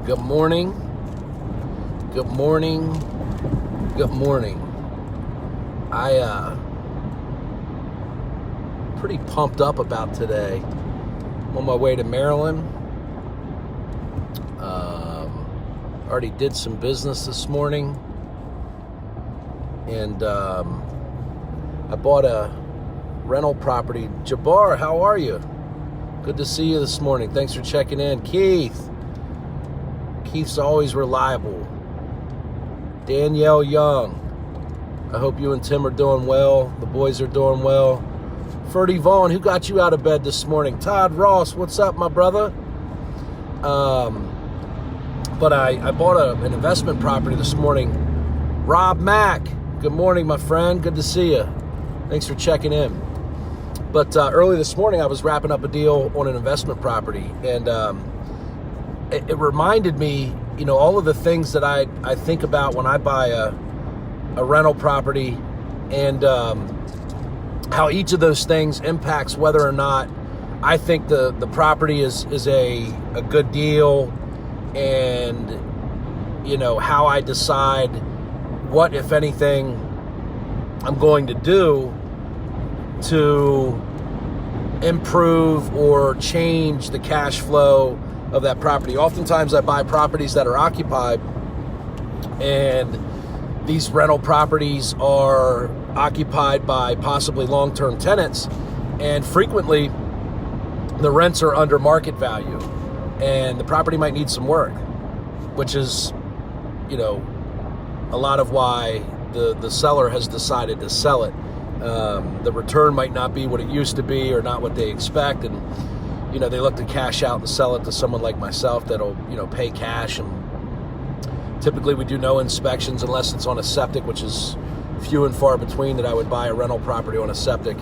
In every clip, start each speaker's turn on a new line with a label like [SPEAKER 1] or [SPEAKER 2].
[SPEAKER 1] Good morning. Good morning. Good morning. Pretty pumped up about today. I'm on my way to Maryland. Already did some business this morning. And I bought a rental property. Jabbar, how are you? Good to see you this morning. Thanks for checking in. Keith's always reliable. Danielle Young. I hope you and Tim are doing well. The boys are doing well. Ferdy Vaughn, who got you out of bed this morning? Todd Ross, what's up, my brother? But I bought an investment property this morning. Rob Mack, good morning, my friend. Good to see you. Thanks for checking in. But early this morning, I was wrapping up a deal on an investment property, and it reminded me, all of the things that I think about when I buy a rental property, and how each of those things impacts whether or not I think the property is a good deal, and how I decide what, if anything, I'm going to do to improve or change the cash flow of that property. Oftentimes I buy properties that are occupied, and these rental properties are occupied by possibly long-term tenants, and frequently the rents are under market value, and the property might need some work, which is, a lot of why the seller has decided to sell it. The return might not be what it used to be, or not what they expect, and they look to cash out and sell it to someone like myself that'll pay cash. And typically we do no inspections unless it's on a septic, which is few and far between that I would buy a rental property on a septic.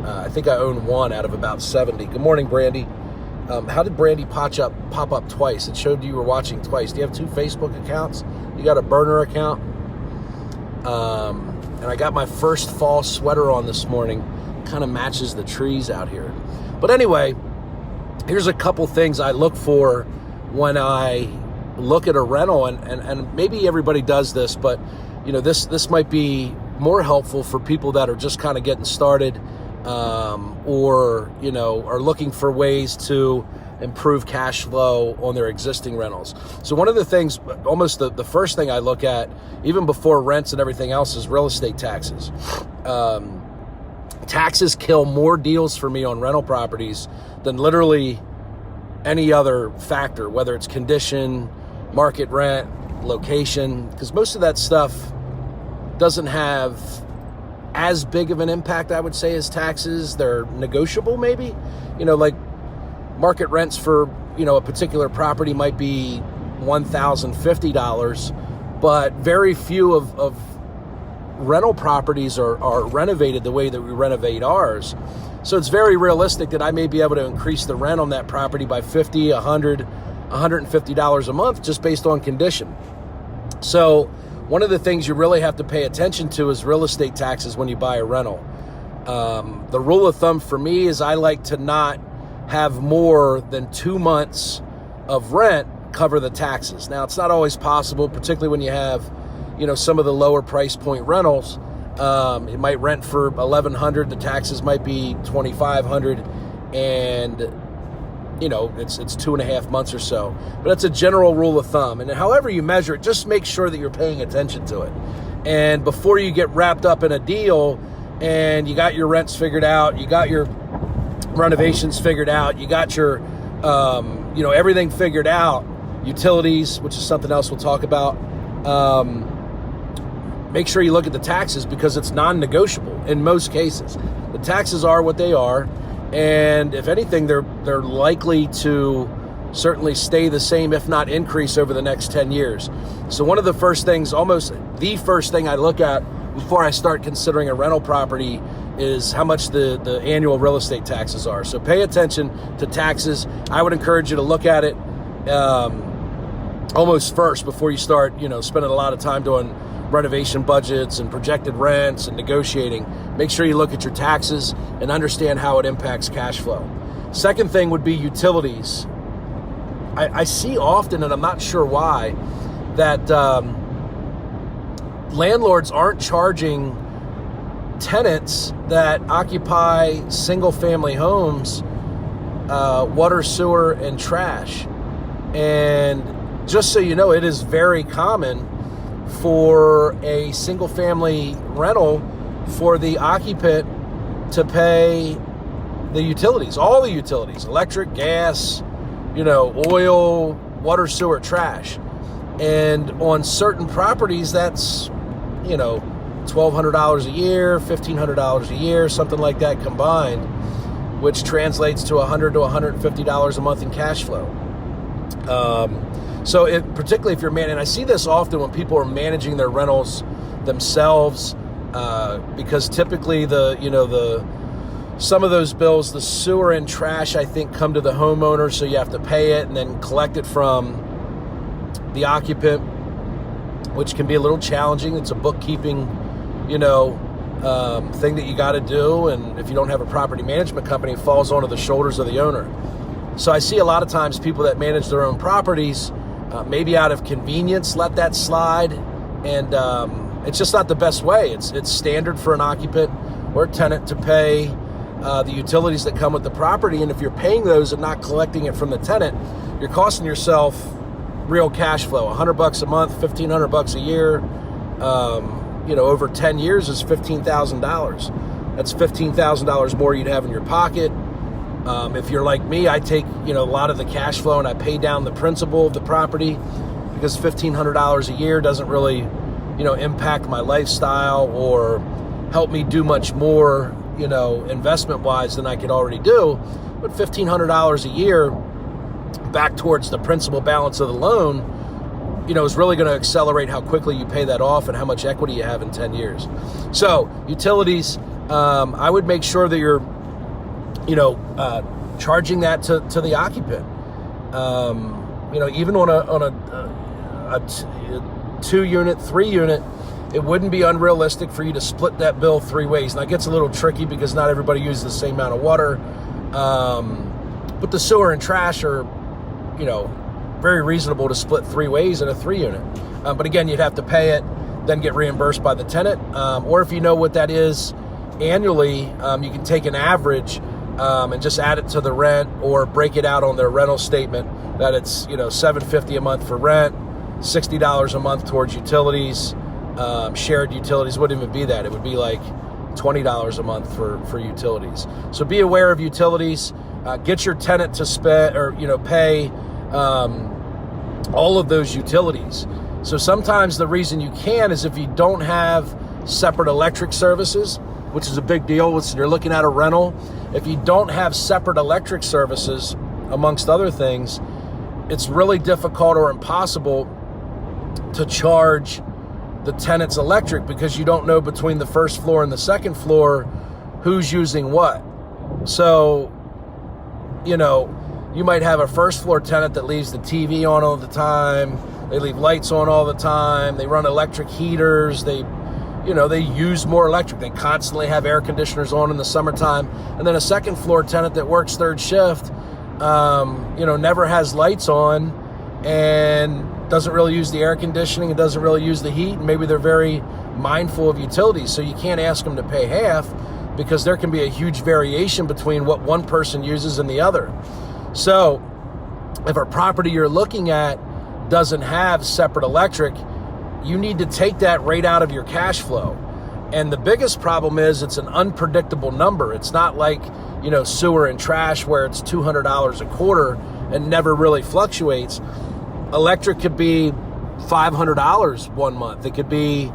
[SPEAKER 1] I think I own one out of about 70. Good morning, Brandy. How did Brandy pop up twice? It showed you were watching twice. Do you have two Facebook accounts? You got a burner account? And I got my first fall sweater on this morning. Kind of matches the trees out here. But anyway, here's a couple things I look for when I look at a rental, and maybe everybody does this, but this might be more helpful for people that are just kind of getting started, or are looking for ways to improve cash flow on their existing rentals. So one of the things, almost the first thing I look at, even before rents and everything else, is real estate taxes. Taxes kill more deals for me on rental properties than literally any other factor, whether it's condition, market rent, location, because most of that stuff doesn't have as big of an impact, I would say, as taxes. They're negotiable, maybe. Like market rents for, a particular property might be $1,050, but very few of rental properties are renovated the way that we renovate ours. So it's very realistic that I may be able to increase the rent on that property by $50, $100, $150 a month just based on condition. So one of the things you really have to pay attention to is real estate taxes when you buy a rental. The rule of thumb for me is I like to not have more than 2 months of rent cover the taxes. Now, it's not always possible, particularly when you have, some of the lower price point rentals. It might rent for $1,100, the taxes might be $2,500, and it's 2.5 months or so. But that's a general rule of thumb. And however you measure it, just make sure that you're paying attention to it. And before you get wrapped up in a deal and you got your rents figured out, you got your renovations figured out, you got your, everything figured out, utilities, which is something else we'll talk about, make sure you look at the taxes, because it's non-negotiable in most cases. The taxes are what they are. And if anything, they're likely to certainly stay the same, if not increase, over the next 10 years. So one of the first things, almost the first thing I look at before I start considering a rental property, is how much the annual real estate taxes are. So pay attention to taxes. I would encourage you to look at it almost first before you start, spending a lot of time doing renovation budgets and projected rents and negotiating. Make sure you look at your taxes and understand how it impacts cash flow. Second thing would be utilities. I see often, and I'm not sure why, that landlords aren't charging tenants that occupy single-family homes water, sewer, and trash. And just so you know, it is very common for a single-family rental for the occupant to pay the utilities, all the utilities, electric, gas, oil, water, sewer, trash. And on certain properties, that's, $1,200 a year, $1,500 a year, something like that combined, which translates to $100 to $150 a month in cash flow. So particularly if you're and I see this often when people are managing their rentals themselves, because typically some of those bills, the sewer and trash, I think, come to the homeowner, so you have to pay it and then collect it from the occupant, which can be a little challenging. It's a bookkeeping, thing that you got to do, and if you don't have a property management company, it falls onto the shoulders of the owner. So I see a lot of times people that manage their own properties, maybe out of convenience, let that slide, and it's just not the best way. It's standard for an occupant or a tenant to pay the utilities that come with the property, and if you're paying those and not collecting it from the tenant, you're costing yourself real cash flow. $100 a month, $1,500 a year, over 10 years is $15,000. That's $15,000 more you'd have in your pocket. If you're like me, I take a lot of the cash flow and I pay down the principal of the property, because $1,500 a year doesn't really impact my lifestyle or help me do much more investment wise than I could already do. But $1,500 a year back towards the principal balance of the loan, is really going to accelerate how quickly you pay that off and how much equity you have in 10 years. So utilities, I would make sure that you're charging that to the occupant. Even on a 2-unit, 3-unit, it wouldn't be unrealistic for you to split that bill 3 ways. Now, it gets a little tricky because not everybody uses the same amount of water. But the sewer and trash are, very reasonable to split 3 ways in a 3-unit. But again, you'd have to pay it, then get reimbursed by the tenant. Or if you know what that is annually, you can take an average and just add it to the rent, or break it out on their rental statement that it's, $750 a month for rent, $60 a month towards utilities. Shared utilities wouldn't even be that. It would be like $20 a month for utilities. So be aware of utilities. Get your tenant to spend or pay all of those utilities. So sometimes the reason you can is if you don't have separate electric services, which is a big deal when you're looking at a rental. If you don't have separate electric services, amongst other things, it's really difficult or impossible to charge the tenant's electric, because you don't know between the first floor and the second floor who's using what. So, you might have a first floor tenant that leaves the TV on all the time, they leave lights on all the time, they run electric heaters, they use more electric, they constantly have air conditioners on in the summertime. And then a second floor tenant that works third shift, never has lights on and doesn't really use the air conditioning and doesn't really use the heat, and maybe they're very mindful of utilities. So you can't ask them to pay half, because there can be a huge variation between what one person uses and the other. So if a property you're looking at doesn't have separate electric, you need to take that right out of your cash flow. And the biggest problem is it's an unpredictable number. It's not like, sewer and trash where it's $200 a quarter and never really fluctuates. Electric could be $500 one month. It could be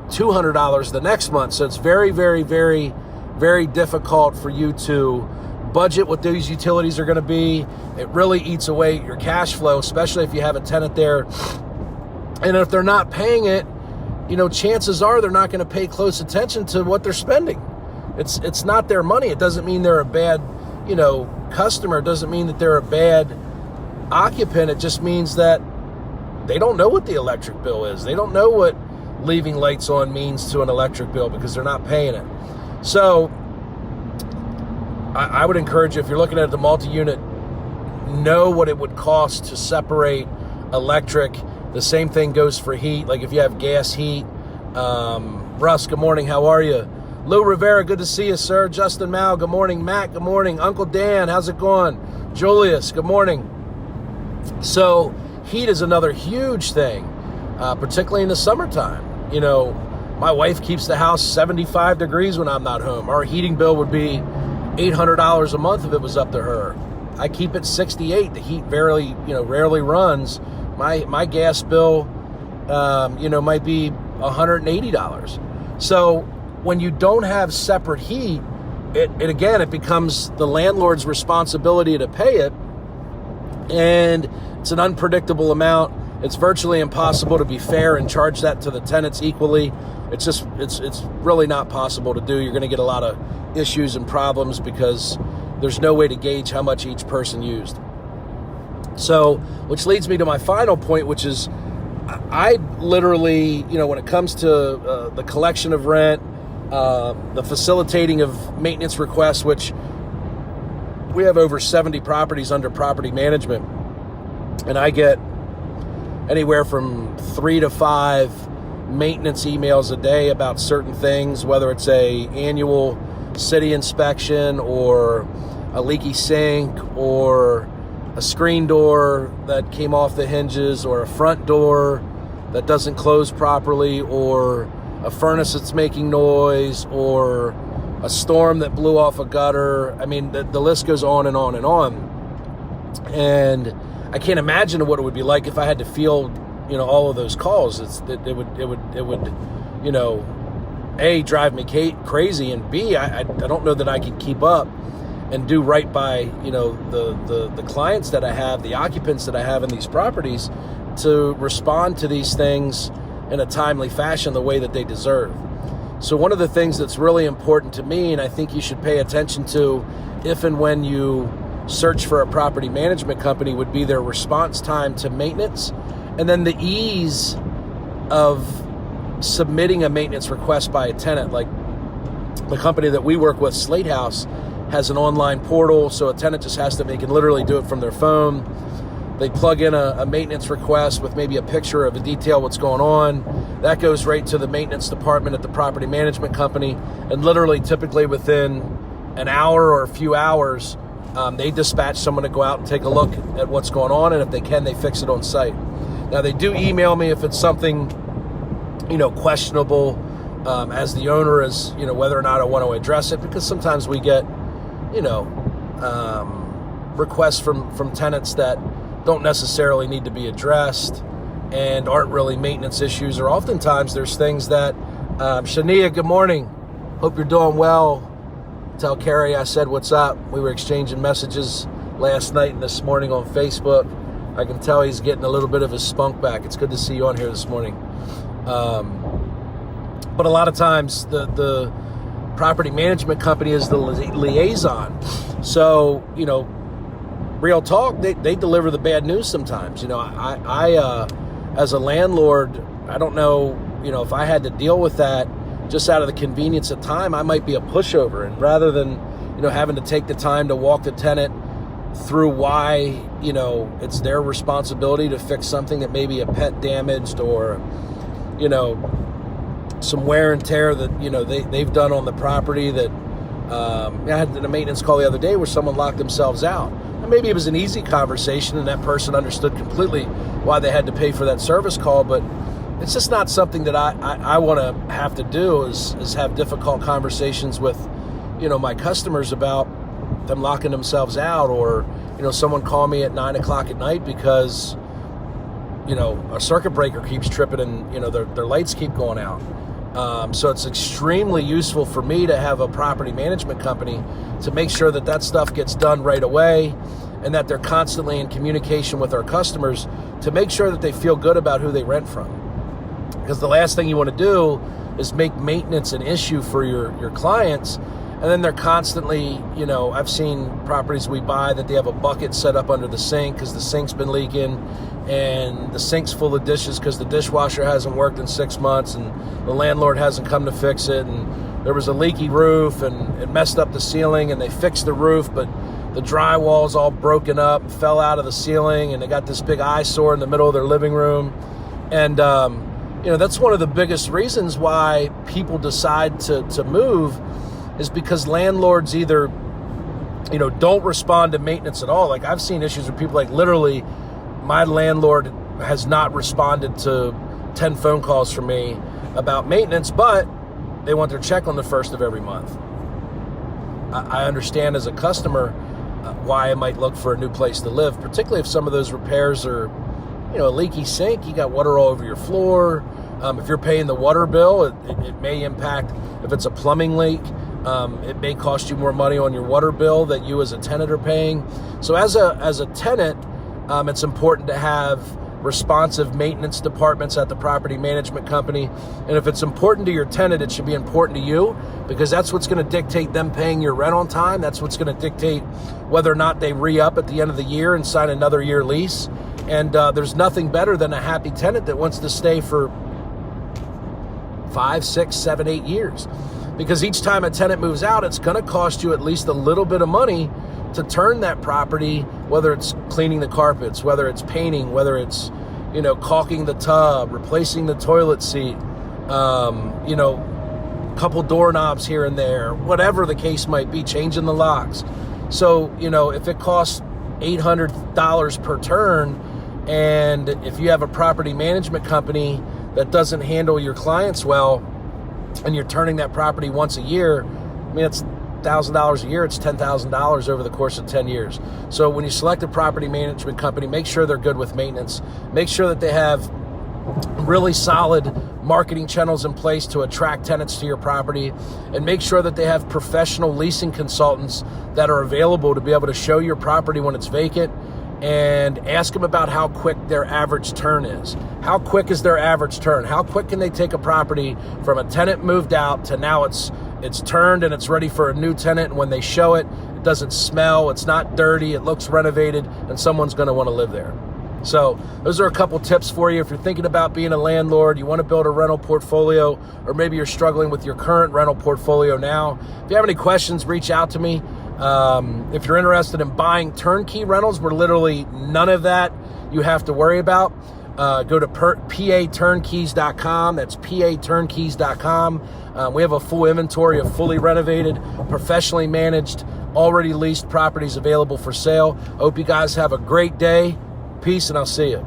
[SPEAKER 1] $200 the next month. So it's very, very, very, very difficult for you to budget what those utilities are going to be. It really eats away at your cash flow, especially if you have a tenant there. And if they're not paying it, chances are they're not going to pay close attention to what they're spending. It's not their money. It doesn't mean they're a bad, customer. It doesn't mean that they're a bad occupant. It just means that they don't know what the electric bill is. They don't know what leaving lights on means to an electric bill, because they're not paying it. So I would encourage you, if you're looking at the multi-unit know what it would cost to separate electric. The same thing goes for heat. Like if you have gas heat. Russ, good morning. How are you? Lou Rivera, good to see you, sir. Justin Mao, good morning. Matt, good morning. Uncle Dan, how's it going? Julius, good morning. So heat is another huge thing, particularly in the summertime. You know, my wife keeps the house 75 degrees when I'm not home. Our heating bill would be $800 a month if it was up to her. I keep it 68. The heat rarely runs. My gas bill, might be $180. So when you don't have separate heat, it becomes the landlord's responsibility to pay it, and it's an unpredictable amount. It's virtually impossible to be fair and charge that to the tenants equally. It's really not possible to do. You're going to get a lot of issues and problems because there's no way to gauge how much each person used. So, which leads me to my final point, which is I literally, when it comes to the collection of rent, the facilitating of maintenance requests, which we have over 70 properties under property management, and I get anywhere from 3 to 5 maintenance emails a day about certain things, whether it's a annual city inspection or a leaky sink or a screen door that came off the hinges or a front door that doesn't close properly or a furnace that's making noise or a storm that blew off a gutter. I mean, the list goes on and on and on. And I can't imagine what it would be like if I had to field, all of those calls. It would A, drive me crazy, and B, I don't know that I could keep up and do right by, the clients that I have, the occupants that I have in these properties, to respond to these things in a timely fashion the way that they deserve. So one of the things that's really important to me, and I think you should pay attention to if and when you search for a property management company, would be their response time to maintenance, and then the ease of submitting a maintenance request by a tenant. Like the company that we work with, Slate House, has an online portal, so a tenant just has to, they can literally do it from their phone. They plug in a maintenance request with maybe a picture of a detail what's going on. That goes right to the maintenance department at the property management company, and literally typically within an hour or a few hours, they dispatch someone to go out and take a look at what's going on, and if they can, they fix it on site. Now, they do email me if it's something, questionable, as the owner, as, whether or not I want to address it, because sometimes we get, requests from tenants that don't necessarily need to be addressed and aren't really maintenance issues, or oftentimes there's things that, Shania, good morning. Hope you're doing well. Tell Carrie I said what's up. We were exchanging messages last night and this morning on Facebook. I can tell he's getting a little bit of his spunk back. It's good to see you on here this morning. But a lot of times the property management company is the liaison. So, real talk, they deliver the bad news sometimes. I as a landlord, I don't know, if I had to deal with that just out of the convenience of time, I might be a pushover. And rather than, having to take the time to walk the tenant through why, it's their responsibility to fix something that maybe a pet damaged or, some wear and tear that, they've done on the property that, I had a maintenance call the other day where someone locked themselves out. And maybe it was an easy conversation and that person understood completely why they had to pay for that service call, but it's just not something that I want to have to do is have difficult conversations with, my customers about them locking themselves out, or, someone call me at 9 o'clock at night because, a circuit breaker keeps tripping and, their lights keep going out. So it's extremely useful for me to have a property management company to make sure that stuff gets done right away, and that they're constantly in communication with our customers to make sure that they feel good about who they rent from. Because the last thing you want to do is make maintenance an issue for your clients, and then they're constantly, I've seen properties we buy that they have a bucket set up under the sink because the sink's been leaking, and the sink's full of dishes because the dishwasher hasn't worked in 6 months and the landlord hasn't come to fix it, and there was a leaky roof and it messed up the ceiling, and they fixed the roof, but the drywall's all broken up, fell out of the ceiling, and they got this big eyesore in the middle of their living room. And, that's one of the biggest reasons why people decide to move, is because landlords either, don't respond to maintenance at all. Like, I've seen issues where people, like, literally, my landlord has not responded to 10 phone calls from me about maintenance, but they want their check on the first of every month. I understand as a customer why I might look for a new place to live, particularly if some of those repairs are, a leaky sink, you got water all over your floor. If you're paying the water bill, it may impact. If it's a plumbing leak, it may cost you more money on your water bill that you as a tenant are paying. So as a tenant, it's important to have responsive maintenance departments at the property management company. And if it's important to your tenant, it should be important to you, because that's what's going to dictate them paying your rent on time. That's what's going to dictate whether or not they re-up at the end of the year and sign another year lease. And there's nothing better than a happy tenant that wants to stay for 5, 6, 7, 8 years. Because each time a tenant moves out, it's going to cost you at least a little bit of money to turn that property, whether it's cleaning the carpets, whether it's painting, whether it's, caulking the tub, replacing the toilet seat, couple doorknobs here and there, whatever the case might be, changing the locks. So, if it costs $800 per turn, and if you have a property management company that doesn't handle your clients well, and you're turning that property once a year, it's $1,000 a year, it's $10,000 over the course of 10 years. So when you select a property management company, make sure they're good with maintenance. Make sure that they have really solid marketing channels in place to attract tenants to your property, and make sure that they have professional leasing consultants that are available to be able to show your property when it's vacant, and ask them about how quick their average turn is. How quick is their average turn? How quick can they take a property from a tenant moved out to now it's turned and it's ready for a new tenant, and when they show it, it doesn't smell, it's not dirty, it looks renovated, and someone's going to want to live there. So those are a couple tips for you if you're thinking about being a landlord, you want to build a rental portfolio, or maybe you're struggling with your current rental portfolio now. If you have any questions, reach out to me. If you're interested in buying turnkey rentals where literally none of that you have to worry about, go to paturnkeys.com. That's paturnkeys.com. We have a full inventory of fully renovated, professionally managed, already leased properties available for sale. I hope you guys have a great day. Peace, and I'll see you.